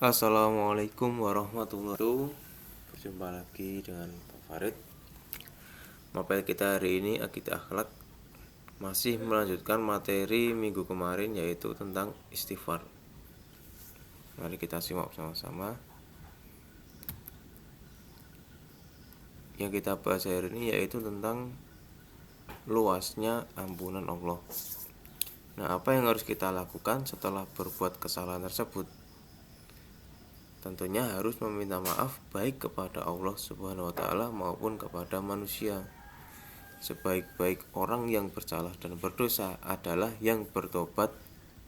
Assalamualaikum warahmatullahi wabarakatuh. Berjumpa lagi dengan Pak Farid. Materi kita hari ini akidah akhlak, masih melanjutkan materi minggu kemarin, yaitu tentang istighfar. Mari kita simak sama-sama. Yang kita bahas hari ini yaitu tentang luasnya ampunan Allah. Nah, apa yang harus kita lakukan setelah berbuat kesalahan tersebut? Tentunya harus meminta maaf baik kepada Allah Subhanahu wa taala maupun kepada manusia. Sebaik-baik orang yang bersalah dan berdosa adalah yang bertobat,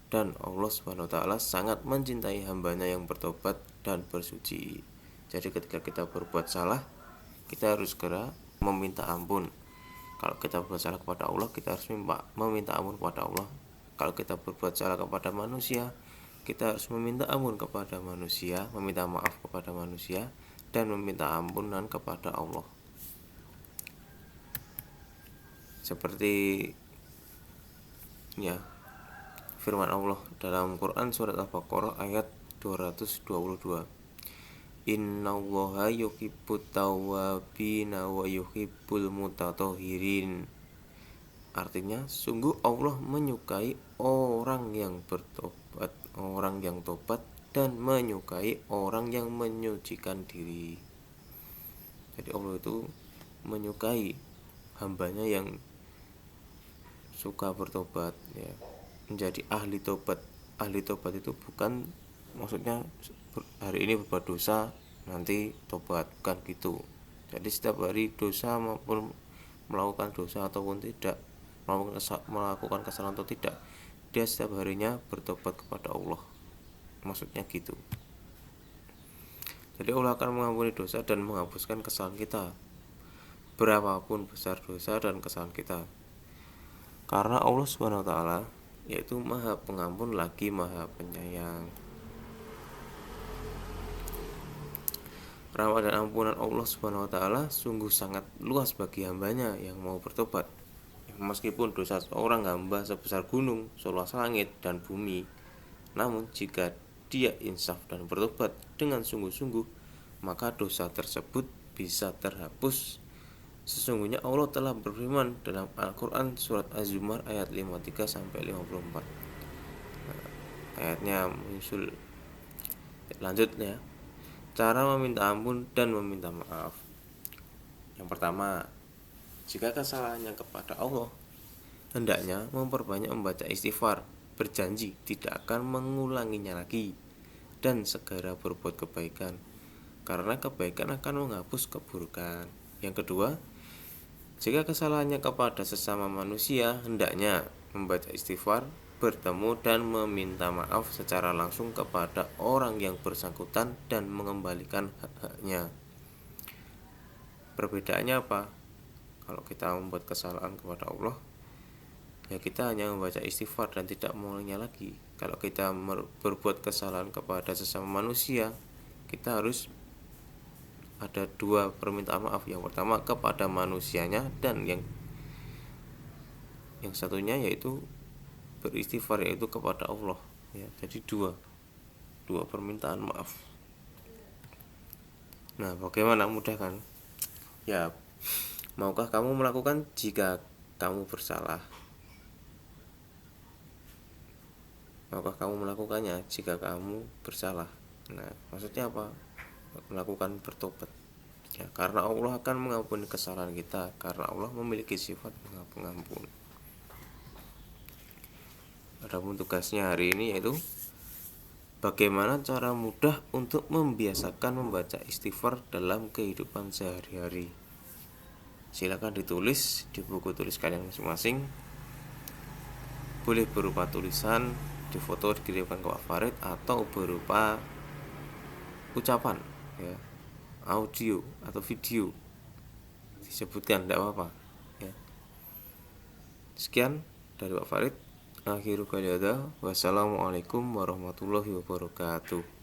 dan Allah Subhanahu wa taala sangat mencintai hambanya yang bertobat dan bersuci. Jadi ketika kita berbuat salah, kita harus segera meminta ampun. Kalau kita berbuat salah kepada Allah, kita harus meminta ampun kepada Allah. Kalau kita berbuat salah kepada manusia, kita harus meminta ampun kepada manusia, meminta maaf kepada manusia, dan meminta ampunan kepada Allah. Seperti firman Allah dalam Quran surat Al-Baqarah ayat 222. Innallaha yuhibbut tawwabina wa yuhibbul mutatahhirin. Artinya, sungguh Allah menyukai orang yang bertobat, orang yang tobat, dan menyukai orang yang menyucikan diri. Jadi Allah itu menyukai hambanya yang suka bertobat, menjadi ahli tobat. Ahli tobat itu bukan maksudnya hari ini berbuat dosa nanti tobat, bukan gitu. Jadi setiap hari dosa maupun melakukan dosa ataupun tidak, melakukan kesalahan atau tidak, dia setiap harinya bertobat kepada Allah, maksudnya gitu. Jadi Allah akan mengampuni dosa dan menghapuskan kesalahan kita, berapapun besar dosa dan kesalahan kita, karena Allah Subhanahu wa taala yaitu Maha Pengampun lagi Maha Penyayang. Rahmat dan ampunan Allah Subhanahu wa taala sungguh sangat luas bagi hambanya yang mau bertobat. Meskipun dosa seorang hamba sebesar gunung, seluas langit dan bumi, namun jika dia insaf dan bertobat dengan sungguh-sungguh, maka dosa tersebut bisa terhapus. Sesungguhnya Allah telah berfirman dalam Al-Quran surat Az-Zumar ayat 53 sampai 54. Ayatnya menyusul. Lanjutnya, cara meminta ampun dan meminta maaf. Yang pertama, jika kesalahannya kepada Allah, hendaknya memperbanyak membaca istighfar, berjanji tidak akan mengulanginya lagi, dan segera berbuat kebaikan, karena kebaikan akan menghapus keburukan. Yang kedua, jika kesalahannya kepada sesama manusia, hendaknya membaca istighfar, bertemu dan meminta maaf secara langsung kepada orang yang bersangkutan dan mengembalikan hak-haknya. Perbedaannya apa? Kalau kita membuat kesalahan kepada Allah, ya kita hanya membaca istighfar dan tidak mengulanginya lagi. Kalau kita berbuat kesalahan kepada sesama manusia, kita harus ada dua permintaan maaf. Yang pertama kepada manusianya, dan yang satunya yaitu beristighfar, yaitu kepada Allah. Jadi dua permintaan maaf. Nah, bagaimana? Mudah kan? Ya, maukah kamu melakukan jika kamu bersalah? Maukah kamu melakukannya jika kamu bersalah? Nah, maksudnya apa? Melakukan bertobat. Karena Allah akan mengampuni kesalahan kita, karena Allah memiliki sifat pengampun. Adapun tugasnya hari ini yaitu bagaimana cara mudah untuk membiasakan membaca istighfar dalam kehidupan sehari-hari. Silakan ditulis di buku tulis kalian masing-masing. Boleh berupa tulisan, difoto, dikirimkan ke Pak Farid, atau berupa ucapan, audio atau video, disebutkan, tidak apa-apa. Sekian dari Pak Farid. Akhirul kalam. Wassalamualaikum warahmatullahi wabarakatuh.